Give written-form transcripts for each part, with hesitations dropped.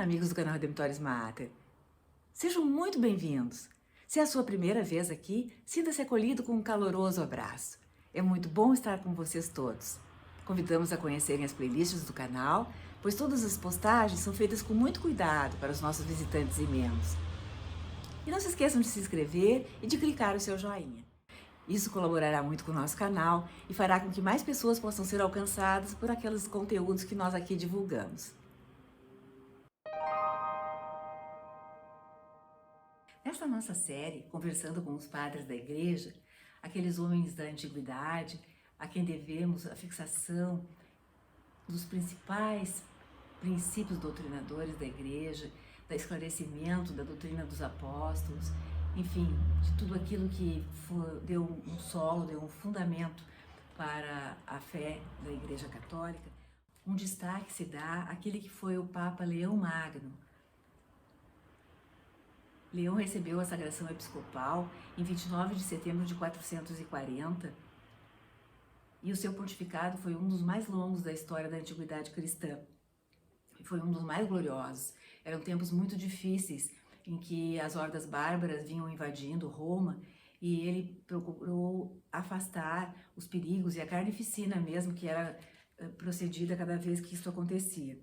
amigos do canal Redemptoris Mater. Sejam muito bem-vindos. Se é a sua primeira vez aqui, sinta-se acolhido com um caloroso abraço. É muito bom estar com vocês todos. Convidamos a conhecerem as playlists do canal, pois todas as postagens são feitas com muito cuidado para os nossos visitantes e membros. E não se esqueçam de se inscrever e de clicar o seu joinha. Isso colaborará muito com o nosso canal e fará com que mais pessoas possam ser alcançadas por aqueles conteúdos que nós aqui divulgamos. Nesta nossa série, conversando com os padres da Igreja, aqueles homens da antiguidade, a quem devemos a fixação dos principais princípios doutrinadores da Igreja, do esclarecimento da doutrina dos apóstolos, enfim, de tudo aquilo que deu um solo, deu um fundamento para a fé da Igreja Católica, um destaque se dá àquele que foi o Papa Leão Magno. Leão recebeu a sagração episcopal em 29 de setembro de 440 e o seu pontificado foi um dos mais longos da história da antiguidade cristã. Foi um dos mais gloriosos. Eram tempos muito difíceis em que as hordas bárbaras vinham invadindo Roma e ele procurou afastar os perigos e a carnificina mesmo que era procedida cada vez que isso acontecia.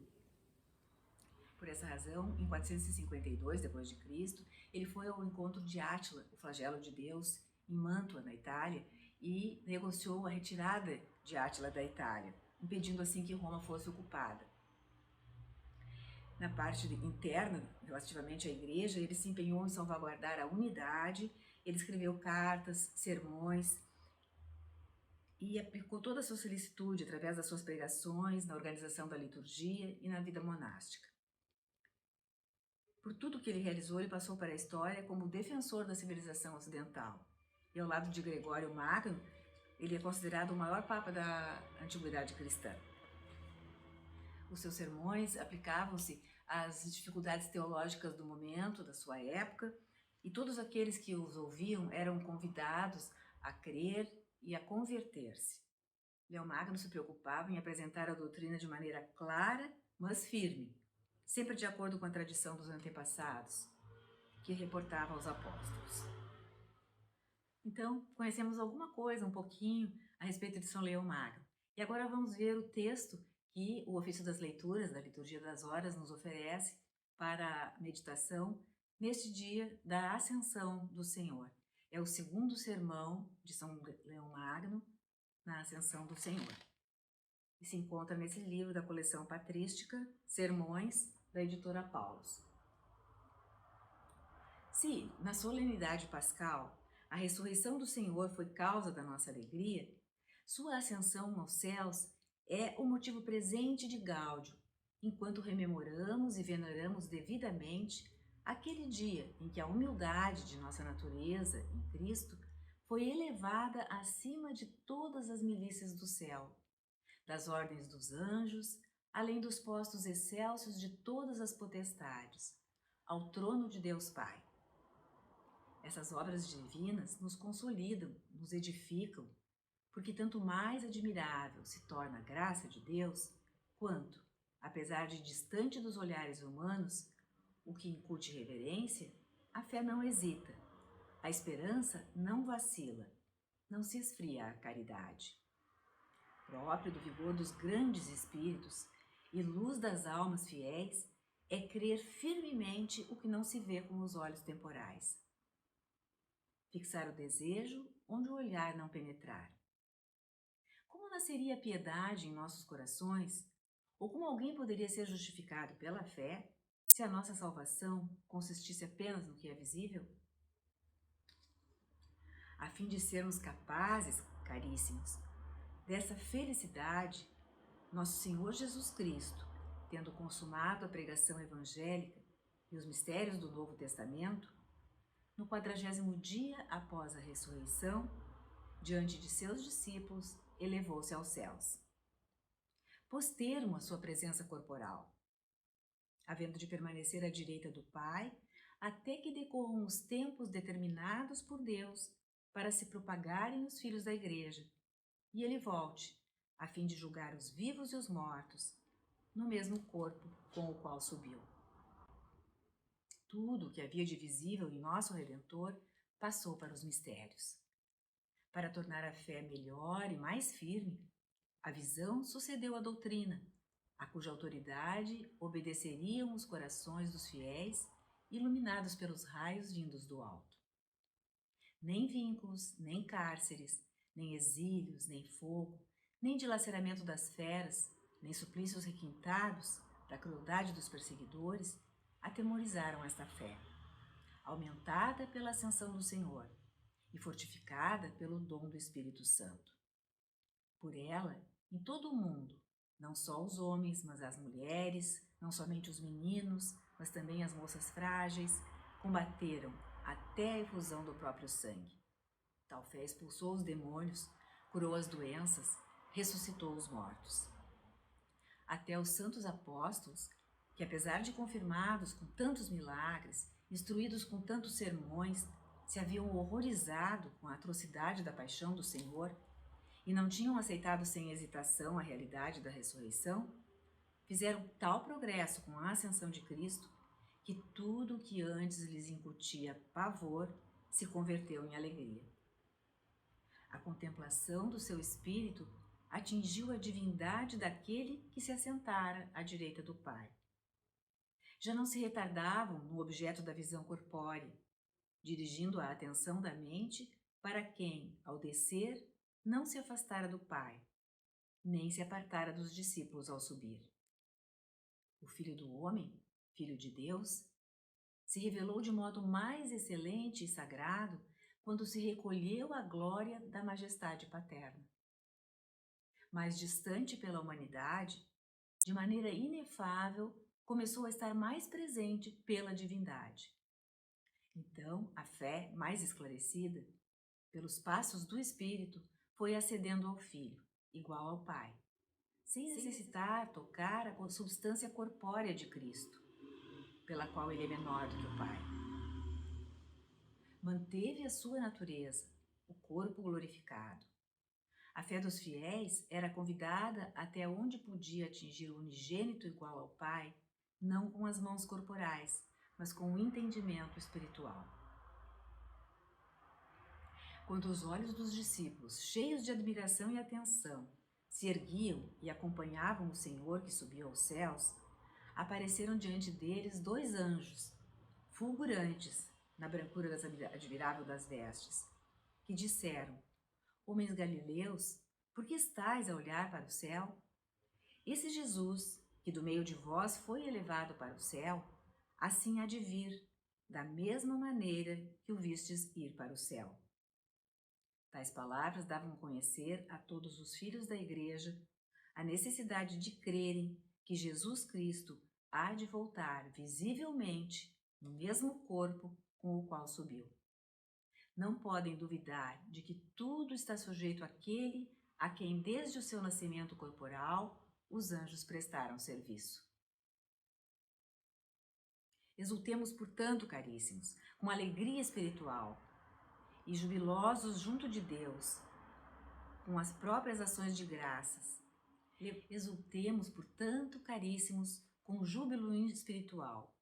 Por essa razão, em 452 d.C., ele foi ao encontro de Átila, o flagelo de Deus, em Mantua, na Itália, e negociou a retirada de Átila da Itália, impedindo assim que Roma fosse ocupada. Na parte interna, relativamente à Igreja, ele se empenhou em salvaguardar a unidade, ele escreveu cartas, sermões, e aplicou toda a sua solicitude através das suas pregações, na organização da liturgia e na vida monástica. Por tudo que ele realizou, ele passou para a história como defensor da civilização ocidental. E ao lado de Gregório Magno, ele é considerado o maior papa da antiguidade cristã. Os seus sermões aplicavam-se às dificuldades teológicas do momento, da sua época, e todos aqueles que os ouviam eram convidados a crer e a converter-se. Leão Magno se preocupava em apresentar a doutrina de maneira clara, mas firme, sempre de acordo com a tradição dos antepassados, que reportava aos apóstolos. Então, conhecemos alguma coisa, um pouquinho, a respeito de São Leão Magno. E agora vamos ver o texto que o Ofício das Leituras, da Liturgia das Horas, nos oferece para a meditação neste dia da Ascensão do Senhor. É o segundo sermão de São Leão Magno na Ascensão do Senhor. E se encontra nesse livro da coleção patrística, Sermões, da editora Paulus. Se, na solenidade pascal, a ressurreição do Senhor foi causa da nossa alegria, sua ascensão aos céus é o motivo presente de gáudio, enquanto rememoramos e veneramos devidamente aquele dia em que a humildade de nossa natureza em Cristo foi elevada acima de todas as milícias do céu, das ordens dos anjos, além dos postos excelsos de todas as potestades, ao trono de Deus Pai. Essas obras divinas nos consolidam, nos edificam, porque tanto mais admirável se torna a graça de Deus, quanto, apesar de distante dos olhares humanos, o que incute reverência, a fé não hesita, a esperança não vacila, não se esfria a caridade. Próprio do vigor dos grandes espíritos e luz das almas fiéis é crer firmemente o que não se vê com os olhos temporais. Fixar o desejo onde o olhar não penetrar. Como nasceria a piedade em nossos corações? Ou como alguém poderia ser justificado pela fé se a nossa salvação consistisse apenas no que é visível? A fim de sermos capazes, caríssimos, dessa felicidade, nosso Senhor Jesus Cristo, tendo consumado a pregação evangélica e os mistérios do Novo Testamento, no 40º dia após a ressurreição, diante de seus discípulos, elevou-se aos céus. Pôs termo à sua presença corporal, havendo de permanecer à direita do Pai, até que decorram os tempos determinados por Deus para se propagarem os filhos da Igreja, e ele volte, a fim de julgar os vivos e os mortos, no mesmo corpo com o qual subiu. tudo o que havia de visível em nosso Redentor passou para os mistérios. Para tornar a fé melhor e mais firme, a visão sucedeu à doutrina, a cuja autoridade obedeceriam os corações dos fiéis, iluminados pelos raios vindos do alto. Nem vínculos, nem cárceres, nem exílios, nem fogo, nem dilaceramento das feras, nem suplícios requintados da crueldade dos perseguidores atemorizaram esta fé, aumentada pela ascensão do Senhor e fortificada pelo dom do Espírito Santo. Por ela, em todo o mundo, não só os homens, mas as mulheres, não somente os meninos, mas também as moças frágeis, combateram até a efusão do próprio sangue. Tal fé expulsou os demônios, curou as doenças, ressuscitou os mortos. Até os santos apóstolos, que apesar de confirmados com tantos milagres, instruídos com tantos sermões, se haviam horrorizado com a atrocidade da paixão do Senhor e não tinham aceitado sem hesitação a realidade da ressurreição, fizeram tal progresso com a ascensão de Cristo que tudo o que antes lhes incutia pavor se converteu em alegria. A contemplação do seu espírito atingiu a divindade daquele que se assentara à direita do Pai. Já não se retardavam no objeto da visão corpórea, dirigindo a atenção da mente para quem, ao descer, não se afastara do Pai, nem se apartara dos discípulos ao subir. O Filho do Homem, Filho de Deus, se revelou de modo mais excelente e sagrado quando se recolheu à glória da majestade paterna. Mais distante pela humanidade, de maneira inefável, começou a estar mais presente pela divindade. Então, a fé, mais esclarecida, pelos passos do Espírito, foi acedendo ao Filho, igual ao Pai, sem necessitar tocar a substância corpórea de Cristo, pela qual ele é menor do que o Pai. Manteve a sua natureza, o corpo glorificado. A fé dos fiéis era convidada até onde podia atingir o unigênito igual ao Pai, não com as mãos corporais, mas com o entendimento espiritual. Quando os olhos dos discípulos, cheios de admiração e atenção, se erguiam e acompanhavam o Senhor que subiu aos céus, apareceram diante deles 2 anjos, fulgurantes na brancura admirável das vestes, que disseram: Homens galileus, por que estáis a olhar para o céu? Esse Jesus, que do meio de vós foi elevado para o céu, assim há de vir, da mesma maneira que o vistes ir para o céu. Tais palavras davam a conhecer a todos os filhos da Igreja a necessidade de crerem que Jesus Cristo há de voltar visivelmente no mesmo corpo com o qual subiu. Não podem duvidar de que tudo está sujeito àquele a quem desde o seu nascimento corporal os anjos prestaram serviço. Exultemos, portanto, caríssimos, com alegria espiritual e jubilosos junto de Deus, com as próprias ações de graças. Exultemos, portanto, caríssimos, com júbilo espiritual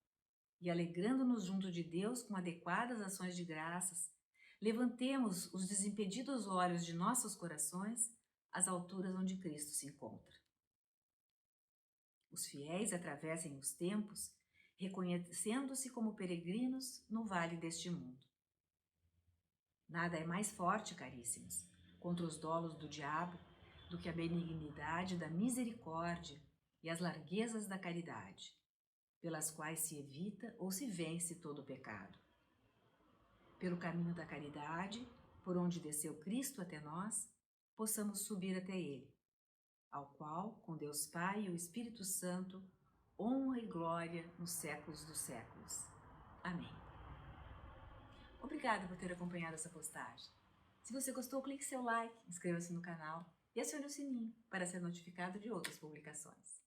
e alegrando-nos junto de Deus com adequadas ações de graças, levantemos os desimpedidos olhos de nossos corações às alturas onde Cristo se encontra. Os fiéis atravessem os tempos, reconhecendo-se como peregrinos no vale deste mundo. Nada é mais forte, caríssimos, contra os dolos do diabo do que a benignidade da misericórdia e as larguezas da caridade, pelas quais se evita ou se vence todo o pecado. Pelo caminho da caridade, por onde desceu Cristo até nós, possamos subir até Ele, ao qual, com Deus Pai e o Espírito Santo, honra e glória nos séculos dos séculos. Amém. Obrigada por ter acompanhado essa postagem. Se você gostou, clique seu like, inscreva-se no canal e acione o sininho para ser notificado de outras publicações.